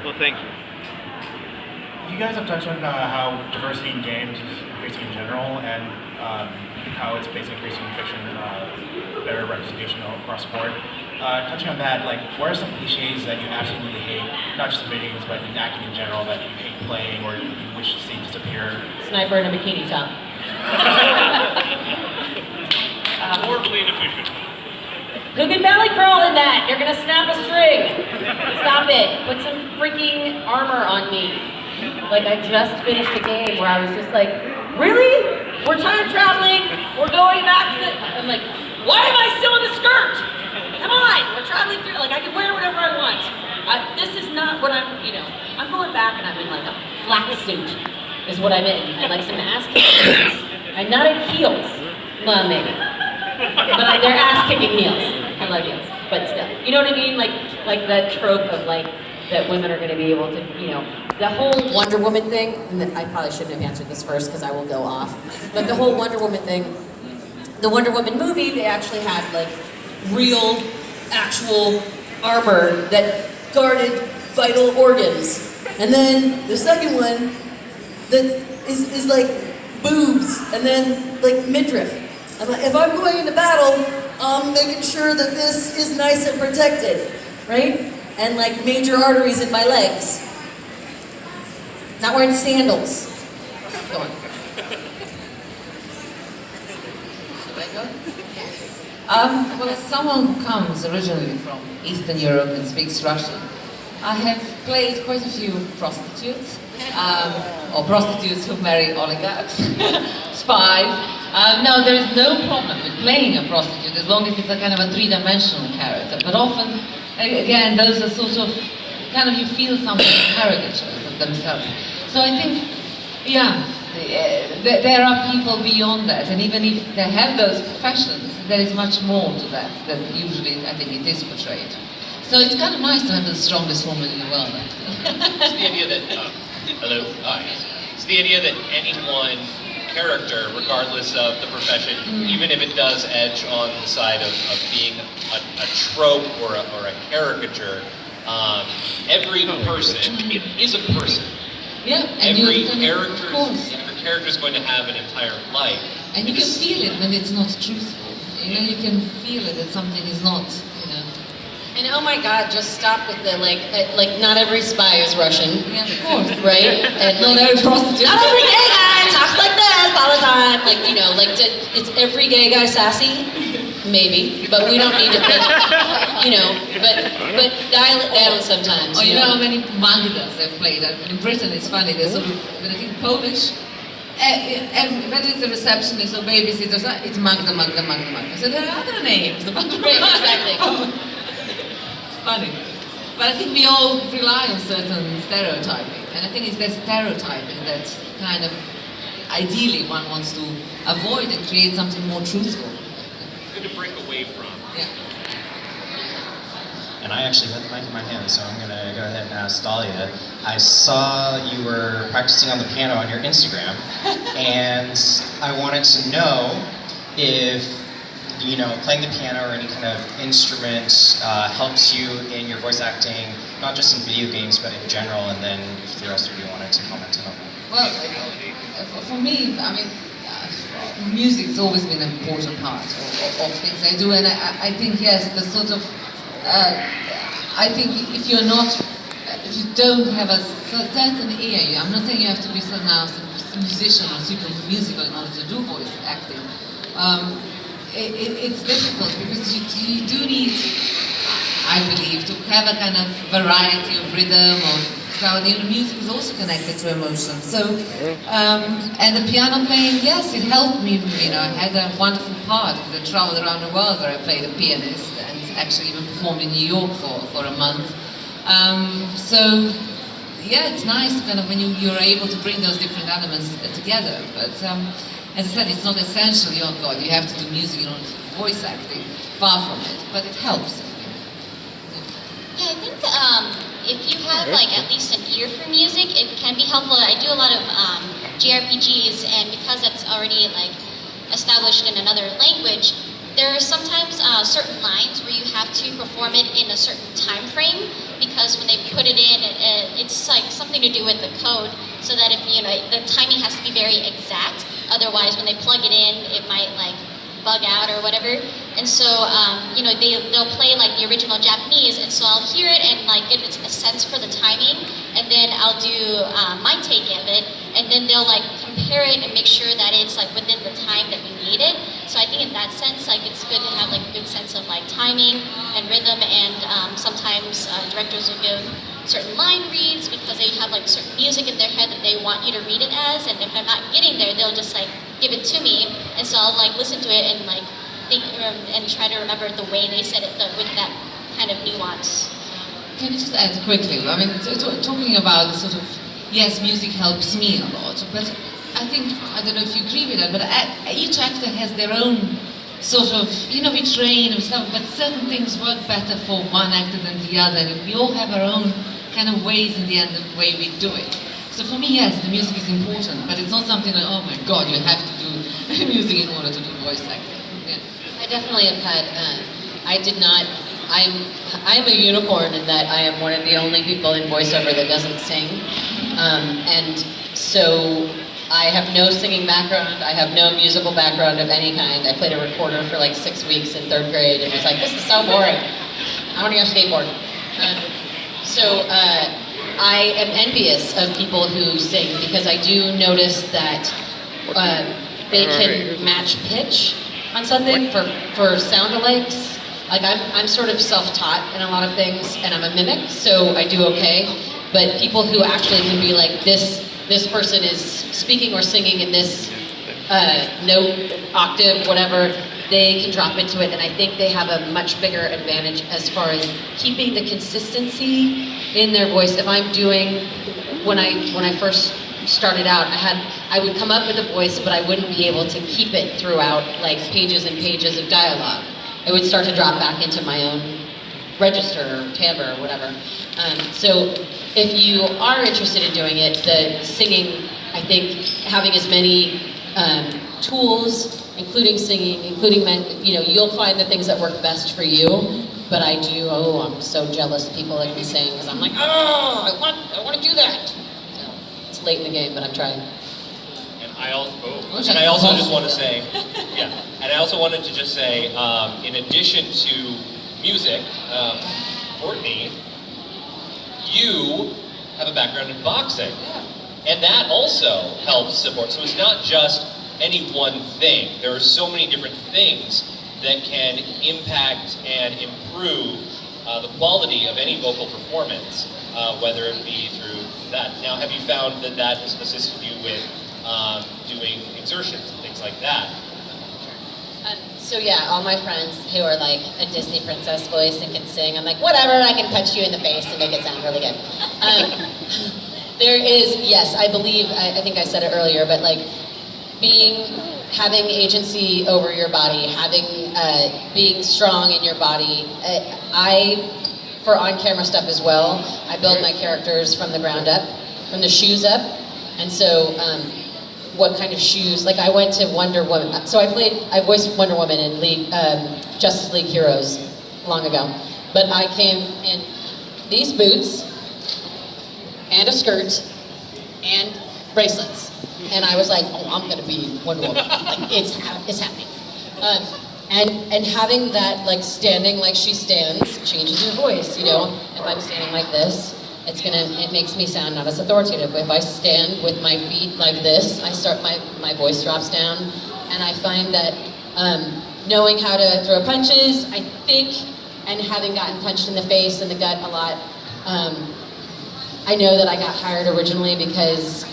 Well, thank you.
You guys have touched on how diversity in games is increasing in general, and how it's basically increasing in fiction, better representation across the board. Touching on that, like, what are some cliches that you absolutely hate, not just in video games, but in acting in general, that you hate playing or you wish to see disappear?
Sniper in a bikini top.
Horribly inefficient.
Who can belly crawl in that? You're gonna snap a string. Stop it. Put some freaking armor on me. Like, I just finished a game where I was just like, really? We're time traveling? We're going back to the... I'm like, why am I still in a skirt? Come on, we're traveling through, like I can wear whatever I want. This is not what I'm, you know, I'm going back and I'm in like a black suit is what I'm in. And like some ass kicking. I'm not in heels. Well, maybe. But they're ass kicking heels. I love heels, but still. You know what I mean? Like that trope of like, that women are gonna be able to, you know, the whole Wonder Woman thing, and I probably shouldn't have answered this first because I will go off. But the whole Wonder Woman thing, the Wonder Woman movie, they actually had like real, actual armor that guarded vital organs. And then the second one that is like boobs and then like midriff. I'm like, if I'm going into battle, I'm making sure that this is nice and protected, right? And like major arteries in my legs. Not wearing sandals. Go on. Should I go?
Well, as someone who comes originally from Eastern Europe and speaks Russian, I have played quite a few prostitutes, or prostitutes who marry oligarchs, spies. No, there is no problem with playing a prostitute as long as it's a kind of a three-dimensional character. But often, again, those are sort of, kind of you feel something caricatures of themselves. So I think, yeah, there are people beyond that, and even if they have those professions, there is much more to that than usually I think it is portrayed. So it's kind of nice to have the strongest woman in the world, actually.
It's the idea that, hello, it's the idea that any one character, regardless of the profession, even if it does edge on the side of being a trope or a caricature, every person is a person.
Yeah, and
every character is going to have an entire life.
And you can feel it when it's not truthful. You know, you can feel it that something is not, you know.
And oh my God, just stop with the like not every spy is Russian.
Yeah, of course.
Right? And
not every prostitute.
Not every gay guy talks like this all the time. Like, you know, like it's every gay guy sassy? Maybe, but we don't need to put, you know, but dial it down sometimes.
Oh, you know how many Magdas I've played? In Britain it's funny, there's sort of, when I think Polish, whether it's a receptionist or babysitter, it's Magda. So there are other names.
Right, exactly.
But I think we all rely on certain stereotyping, and I think it's the stereotyping that kind of ideally one wants to avoid and create something more truthful.
Good to break away from.
Yeah.
And I actually got the mic in my hand, so I'm gonna go ahead and ask Dolya. I saw you were practicing on the piano on your Instagram, and I wanted to know if, you know, playing the piano or any kind of instrument helps you in your voice acting, not just in video games, but in general, and then if the rest of you wanted to comment on that.
Well, for me, I mean, music has always been an important part of things I do, and I think, yes, the sort of, I think if you don't have a certain ear, I'm not saying you have to be some musician or super musical in order to do voice acting. It's difficult because you do need, I believe, to have a kind of variety of rhythm or sound. You know, music is also connected to emotion. So, and the piano playing, yes, it helped me. You know, I had a wonderful part because I traveled around the world where I played a pianist and actually even performed in New York for a month. So, yeah, it's nice kind of when you're able to bring those different elements together. But as I said, it's not essentially, oh God, you have to do music in order to do voice acting. Far from it, but it helps.
Yeah, I think if you have like at least an ear for music, it can be helpful. I do a lot of JRPGs, and because that's already like established in another language, there are sometimes certain lines where you have to perform it in a certain time frame, because when they put it in, it's like something to do with the code, so that if, you know, the timing has to be very exact. Otherwise, when they plug it in, it might like bug out or whatever. And so, you know, they'll play like the original Japanese, and so I'll hear it and like get a sense for the timing, and then I'll do my take of it, and then they'll like compare it and make sure that it's like within the time that we need it. So I think in that sense, like it's good to have like a good sense of like timing and rhythm, and sometimes directors will give certain line reads because they have like certain music in their head that they want you to read it as, and if I'm not getting there, they'll just like give it to me, and so I'll like listen to it and like think and try to remember the way they said it with that kind of nuance.
Can you just add quickly? I mean, talking about the sort of, yes, music helps me a lot, but I think, I don't know if you agree with that, but each actor has their own sort of, you know, we train and stuff, but certain things work better for one actor than the other, and we all have our own kind of ways in the end, the way we do it. So for me, yes, the music is important, but it's not something like, oh my God, you have to do music in order to do voice acting. Yeah.
I definitely have had, I am a unicorn in that I am one of the only people in voiceover that doesn't sing. And so I have no singing background, I have no musical background of any kind. I played a recorder for like 6 weeks in 3rd grade and was like, this is so boring. I want to go skateboard. So I am envious of people who sing, because I do notice that they can match pitch on something for sound alikes. Like I'm sort of self-taught in a lot of things, and I'm a mimic, so I do okay. But people who actually can be like, this person is speaking or singing in this note, octave, whatever, they can drop into it, and I think they have a much bigger advantage as far as keeping the consistency in their voice. If I'm doing, when I first started out, I would come up with a voice, but I wouldn't be able to keep it throughout like pages and pages of dialogue. It would start to drop back into my own register or timbre or whatever. So if you are interested in doing it, the singing, I think having as many tools, including singing, including, you know, you'll find the things that work best for you. But I do, I'm so jealous of people that can sing, because I'm like, oh, I want to do that. So it's late in the game, but I'm trying.
And I also just want to say, yeah, and I also wanted to just say, in addition to music, Courtenay, you have a background in boxing, and that also helps support. So it's not just any one thing. There are so many different things that can impact and improve the quality of any vocal performance, whether it be through that. Now, have you found that that has assisted you with doing exertions and things like that?
So yeah, all my friends who are like a Disney princess voice and can sing, I'm like, whatever, I can punch you in the face and make it sound really good. There is, yes, I believe, I think I said it earlier, but like having agency over your body, being strong in your body. For on-camera stuff as well, I build my characters from the ground up, from the shoes up, and so what kind of shoes, like I went to Wonder Woman, so I voiced Wonder Woman in Justice League Heroes long ago, but I came in these boots, and a skirt, and bracelets, and I was like, oh, I'm gonna be Wonder Woman, like it's happening. And having that, like standing like she stands, changes your voice, you know? If I'm standing like this, it makes me sound not as authoritative. If I stand with my feet like this, my voice drops down. And I find that knowing how to throw punches, I think, and having gotten punched in the face and the gut a lot, I know that I got hired originally because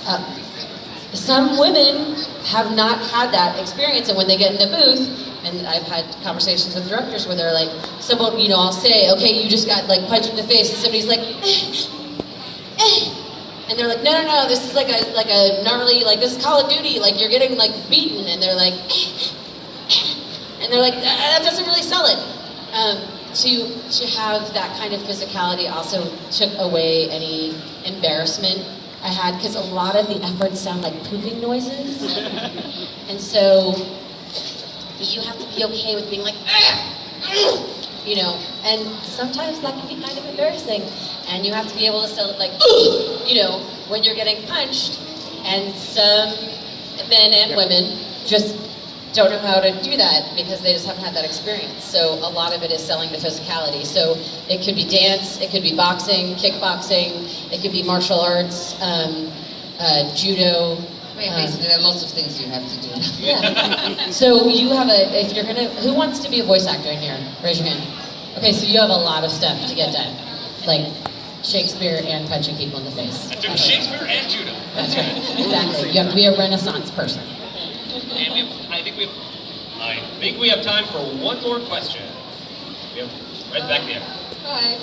some women have not had that experience, and when they get in the booth, and I've had conversations with directors where they're like, someone, you know, I'll say, okay, you just got like punched in the face, and somebody's like, and they're like, no, this is like a gnarly, like this is Call of Duty, like you're getting like beaten, and they're like, and they're like, that doesn't really sell it. To have that kind of physicality also took away any embarrassment I had, because a lot of the efforts sound like pooping noises, and so you have to be okay with being like, you know, and sometimes that can be kind of embarrassing, and you have to be able to sell it like, you know, when you're getting punched, and some men and women just don't know how to do that because they just haven't had that experience. So a lot of it is selling the physicality. So it could be dance, it could be boxing, kickboxing, it could be martial arts, judo.
Basically, there are lots of things you have to do.
Yeah. So you have if you're gonna, who wants to be a voice actor in here? Raise your hand. Okay, so you have a lot of stuff to get done. Like Shakespeare and punching people in the face.
I took Shakespeare and judo.
That's right, exactly. You have to be a Renaissance person.
And I think we have time for one more question. We have right back there.
Hi.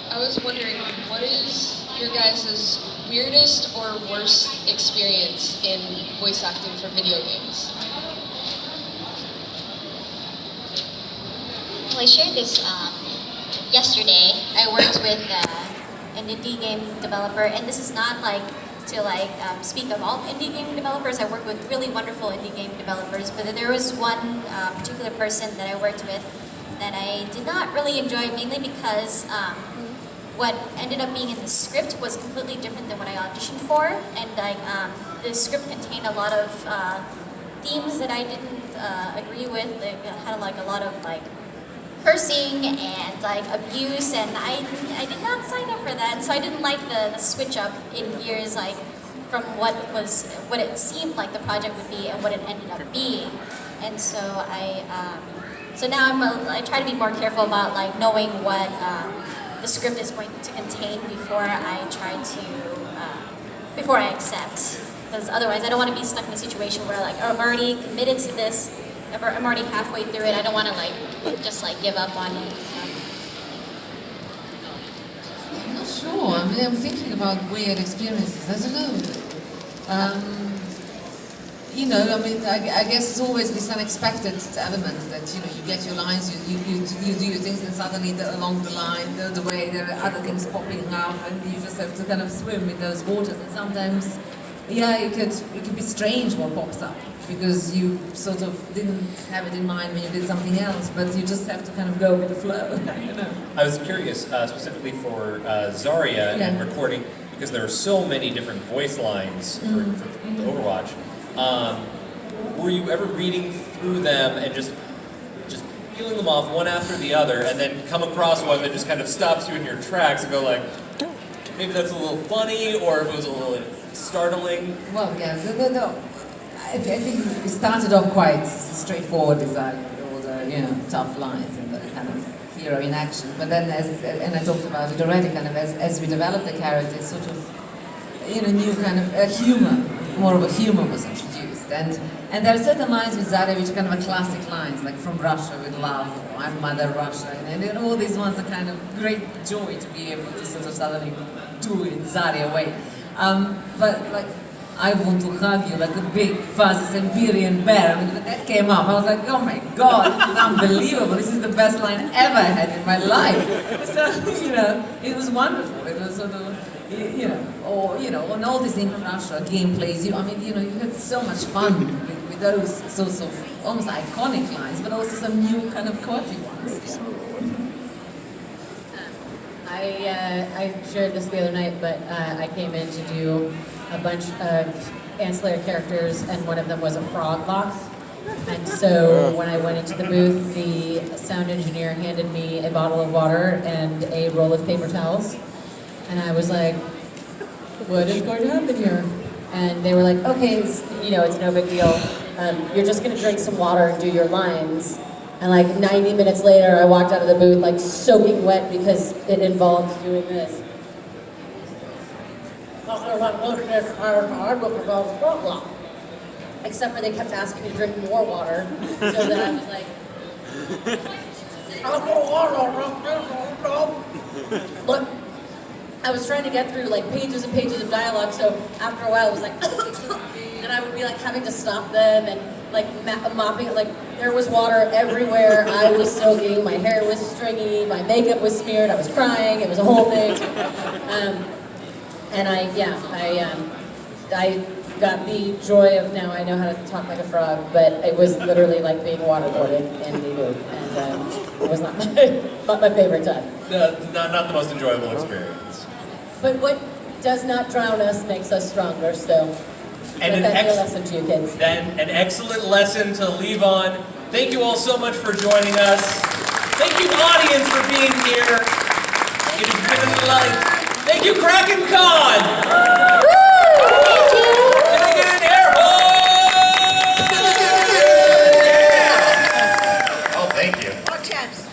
I was wondering, what is your guys' weirdest or worst experience in voice acting for video games?
Well, I shared this yesterday. I worked with an indie game developer, and this is not like to speak of all indie game developers. I work with really wonderful indie game developers, but there was one particular person that I worked with that I did not really enjoy, mainly because what ended up being in the script was completely different than what I auditioned for, and the script contained a lot of themes that I didn't agree with. It had a lot of cursing and abuse, and I did not sign up for that. So I didn't like the switch up in years from what it seemed like the project would be and what it ended up being. And so so now I try to be more careful about knowing what the script is going to contain before I accept, because otherwise I don't want to be stuck in a situation where I'm already committed to this, I'm already halfway through it. I don't want to just give up on it.
I'm not sure. I mean, I'm thinking about weird experiences. I don't know. You know, I mean, I guess it's always this unexpected element that, you know, you get your lines, you do your things, and suddenly along the line, the way there are other things popping up, and you just have to kind of swim in those waters. And sometimes, yeah, it could be strange what pops up, because you sort of didn't have it in mind when you did something else, but you just have to kind of go with the flow. You know.
I was curious, specifically for Zarya and recording, because there are so many different voice lines for Overwatch. Were you ever reading through them and just peeling them off one after the other, and then come across one that just kind of stops you in your tracks and go maybe that's a little funny, or if it was a little startling?
Well, yeah, I think it started off quite straightforward design, with all the tough lines and the kind of hero in action. But then, and I talked about it already, kind of as we developed the character, sort of new kind of humor, more of a humor was introduced. honest. And there are certain lines with Zarya which are kind of a classic lines, like from Russia with love, or I'm Mother Russia, and all these ones are kind of great joy to be able to sort of suddenly do it Zarya way. But like, I want to hug you like a big fuzzy Siberian bear. I mean, when that came up, I was like, oh my god, this is unbelievable. This is the best line ever I had in my life. So, you know, it was wonderful. It was sort of, you know, or, you know, on all these in Russia gameplays, I mean, you know, you had so much fun with those sorts of almost iconic lines, but also some new kind of quirky ones.
I shared this the other night, but I came in to do a bunch of ancillary characters, and one of them was a frog box. And so when I went into the booth, the sound engineer handed me a bottle of water and a roll of paper towels. And I was like, what is going to happen here? And they were like, okay, you know, it's no big deal. You're just going to drink some water and do your lines. And like 90 minutes later, I walked out of the booth like soaking wet because it involved doing this. Except for they kept asking me to drink more water, so that I was like, look, I was trying to get through like pages and pages of dialogue, so after a while it was like, and I would be like having to stop them and like mopping, like there was water everywhere, I was soaking, my hair was stringy, my makeup was smeared, I was crying, it was a whole thing. And I got the joy of now I know how to talk like a frog, but it was literally like being waterboarded in the booth, and it was not my favorite time.
No, not the most enjoyable experience.
But what does not drown us makes us stronger, so
And
let that be a lesson to you kids.
Then an excellent lesson to leave on. Thank you all so much for joining us. Thank you audience for being here. It has been a delight. Thank you Kraken Con!
Thank you!
Can I get an air horn?
Oh, thank you.
Oh, champs.